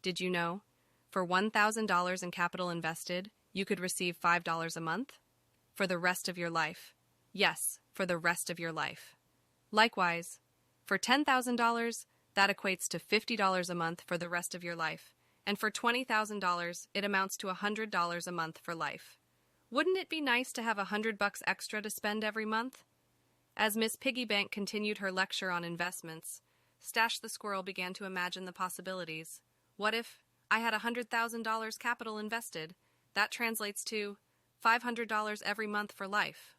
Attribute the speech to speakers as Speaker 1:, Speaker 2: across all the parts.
Speaker 1: Did you know? For $1,000 in capital invested, you could receive $5 a month? For the rest of your life. Yes, for the rest of your life. Likewise, for $10,000, that equates to $50 a month for the rest of your life. And for $20,000, it amounts to $100 a month for life. Wouldn't it be nice to have $100 extra to spend every month? As Miss Piggybank continued her lecture on investments, Stash the Squirrel began to imagine the possibilities. What if I had $100,000 capital invested? That translates to $500 every month for life.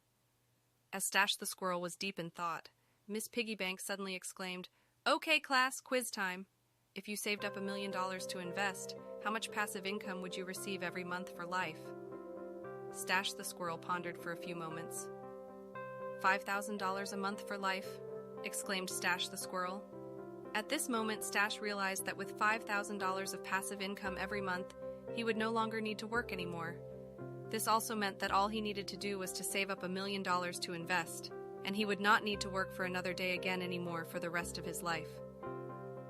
Speaker 1: As Stash the Squirrel was deep in thought, Miss Piggybank suddenly exclaimed, "Okay, class, quiz time. If you saved up $1 million to invest, how much passive income would you receive every month for life?" Stash the Squirrel pondered for a few moments. $5,000 a month for life, exclaimed Stash the Squirrel. At this moment, Stash realized that with $5,000 of passive income every month, he would no longer need to work anymore. This also meant that all he needed to do was to save up $1 million to invest, and he would not need to work for another day again anymore for the rest of his life.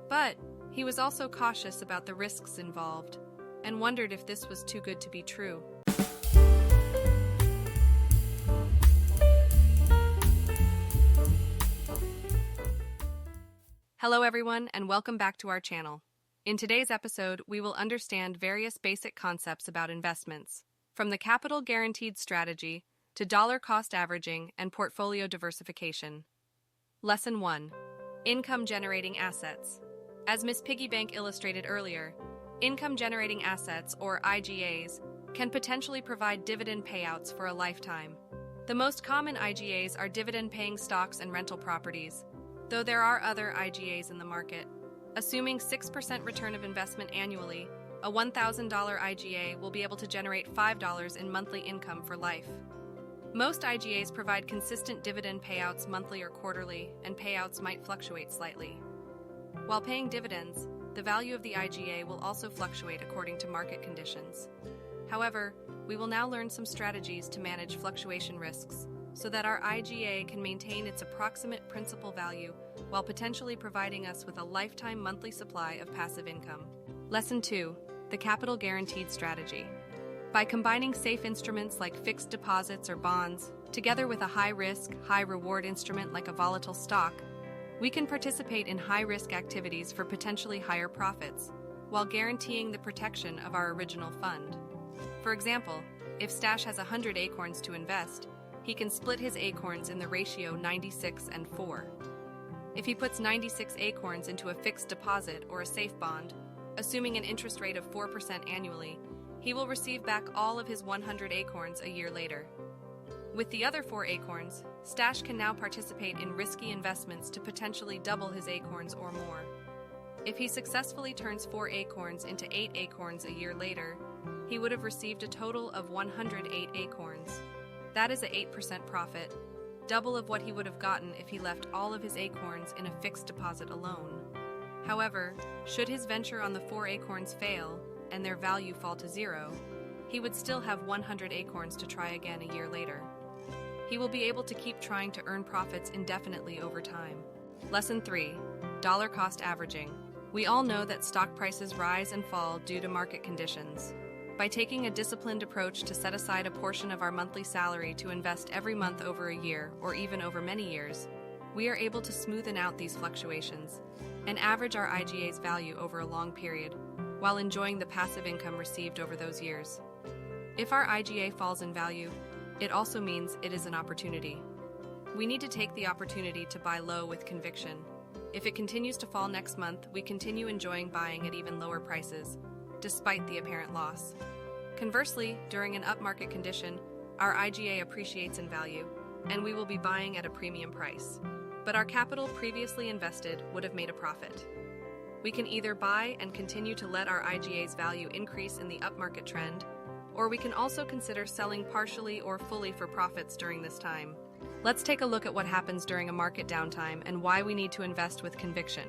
Speaker 1: But he was also cautious about the risks involved, and wondered if this was too good to be true. Hello everyone, and welcome back to our channel. In today's episode, we will understand various basic concepts about investments, from the capital guaranteed strategy to dollar cost averaging and portfolio diversification. Lesson 1. Income generating assets. As Miss Piggybank illustrated earlier, income generating assets, or IGAs, can potentially provide dividend payouts for a lifetime. The most common IGAs are dividend-paying stocks and rental properties, though there are other IGAs in the market. Assuming 6% return of investment annually, a $1,000 IGA will be able to generate $5 in monthly income for life. Most IGAs provide consistent dividend payouts monthly or quarterly, and payouts might fluctuate slightly. While paying dividends, the value of the IGA will also fluctuate according to market conditions. However, we will now learn some strategies to manage fluctuation risks, so that our IGA can maintain its approximate principal value while potentially providing us with a lifetime monthly supply of passive income. Lesson 2. The Capital Guaranteed Strategy. By combining safe instruments like fixed deposits or bonds, together with a high-risk, high-reward instrument like a volatile stock, we can participate in high-risk activities for potentially higher profits, while guaranteeing the protection of our original fund. For example, if Stash has 100 acorns to invest, he can split his acorns in the ratio 96:4. If he puts 96 acorns into a fixed deposit or a safe bond, assuming an interest rate of 4% annually, he will receive back all of his 100 acorns a year later. With the other 4 acorns, Stash can now participate in risky investments to potentially double his acorns or more. If he successfully turns 4 acorns into 8 acorns a year later, he would have received a total of 108 acorns. That is an 8% profit, double of what he would have gotten if he left all of his acorns in a fixed deposit alone. However, should his venture on the 4 acorns fail and their value fall to 0, he would still have 100 acorns to try again a year later. He will be able to keep trying to earn profits indefinitely over time. Lesson 3. Dollar cost averaging. We all know that stock prices rise and fall due to market conditions. By taking a disciplined approach to set aside a portion of our monthly salary to invest every month over a year, or even over many years, we are able to smoothen out these fluctuations and average our IGA's value over a long period, while enjoying the passive income received over those years. If our IGA falls in value, it also means it is an opportunity. We need to take the opportunity to buy low with conviction. If it continues to fall next month, we continue enjoying buying at even lower prices, despite the apparent loss. Conversely, during an upmarket condition, our IGA appreciates in value, and we will be buying at a premium price. But our capital previously invested would have made a profit. We can either buy and continue to let our IGA's value increase in the upmarket trend, or we can also consider selling partially or fully for profits during this time. Let's take a look at what happens during a market downtime and why we need to invest with conviction.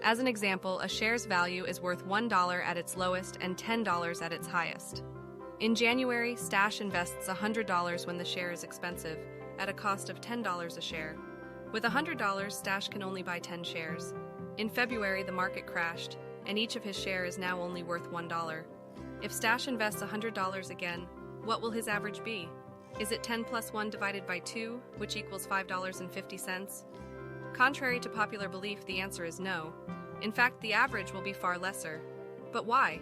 Speaker 1: As an example, a share's value is worth $1 at its lowest and $10 at its highest. In January, Stash invests $100 when the share is expensive, at a cost of $10 a share. With $100, Stash can only buy 10 shares. In February, the market crashed, and each of his shares is now only worth $1. If Stash invests $100 again, what will his average be? Is it 10 plus 1 divided by 2, which equals $5.50? Contrary to popular belief, the answer is no. In fact, the average will be far lesser. But why?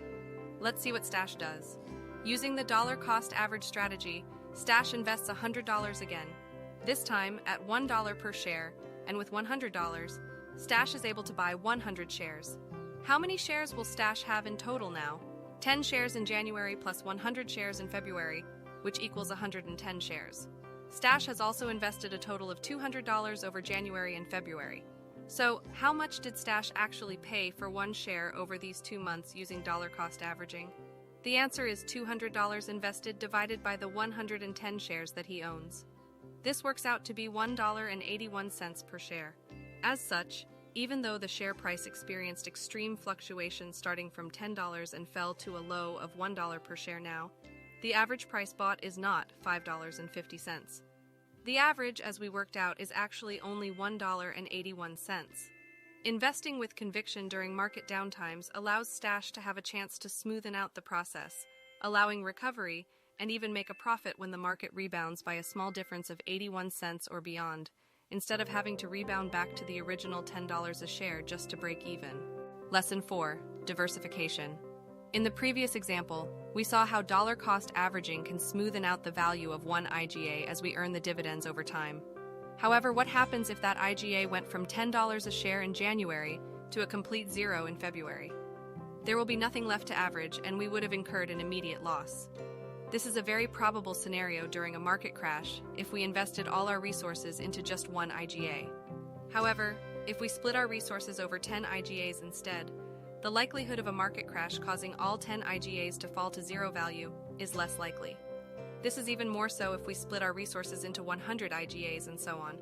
Speaker 1: Let's see what Stash does. Using the dollar cost average strategy, Stash invests $100 again. This time at $1 per share, and with $100, Stash is able to buy 100 shares. How many shares will Stash have in total now? 10 shares in January plus 100 shares in February, which equals 110 shares. Stash has also invested a total of $200 over January and February. So, how much did Stash actually pay for one share over these 2 months using dollar cost averaging? The answer is $200 invested divided by the 110 shares that he owns. This works out to be $1.81 per share. As such, even though the share price experienced extreme fluctuations starting from $10 and fell to a low of $1 per share now, the average price bought is not $5.50. The average, as we worked out, is actually only $1.81. Investing with conviction during market downtimes allows Stash to have a chance to smoothen out the process, allowing recovery and even make a profit when the market rebounds by a small difference of 81 cents or beyond, instead of having to rebound back to the original $10 a share just to break even. Lesson 4. Diversification. In the previous example, we saw how dollar cost averaging can smoothen out the value of one IGA as we earn the dividends over time. However, what happens if that IGA went from $10 a share in January to a complete zero in February? There will be nothing left to average, and we would have incurred an immediate loss. This is a very probable scenario during a market crash if we invested all our resources into just one IGA. However, if we split our resources over 10 IGAs instead, the likelihood of a market crash causing all 10 IGAs to fall to zero value is less likely. This is even more so if we split our resources into 100 IGAs and so on.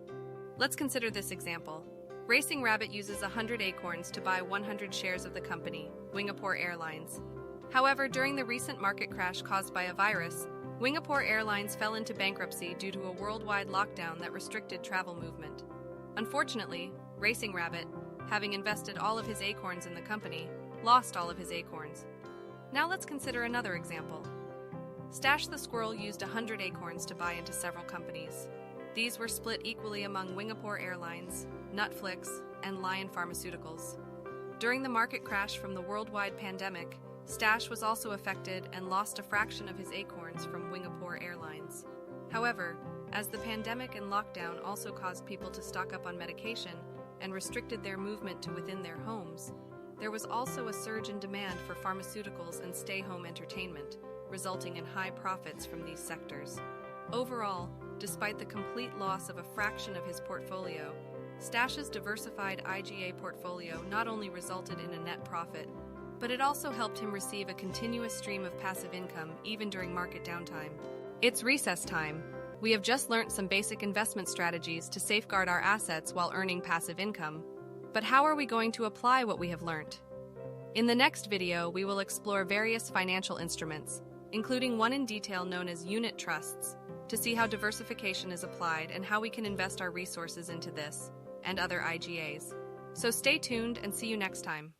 Speaker 1: Let's consider this example. Racing Rabbit uses 100 acorns to buy 100 shares of the company, Wingapore Airlines. However, during the recent market crash caused by a virus, Wingapore Airlines fell into bankruptcy due to a worldwide lockdown that restricted travel movement. Unfortunately, Racing Rabbit, having invested all of his acorns in the company, lost all of his acorns. Now let's consider another example. Stash the Squirrel used 100 acorns to buy into several companies. These were split equally among Wingapore Airlines, Netflix, and Lion Pharmaceuticals. During the market crash from the worldwide pandemic, Stash was also affected and lost a fraction of his acorns from Wingapore Airlines. However, as the pandemic and lockdown also caused people to stock up on medication and restricted their movement to within their homes, there was also a surge in demand for pharmaceuticals and stay-home entertainment, resulting in high profits from these sectors. Overall, despite the complete loss of a fraction of his portfolio, Stash's diversified IGA portfolio not only resulted in a net profit, but it also helped him receive a continuous stream of passive income even during market downtime. It's recess time. We have just learnt some basic investment strategies to safeguard our assets while earning passive income. But how are we going to apply what we have learnt? In the next video, we will explore various financial instruments, including one in detail known as unit trusts, to see how diversification is applied and how we can invest our resources into this and other IGAs. So stay tuned and see you next time.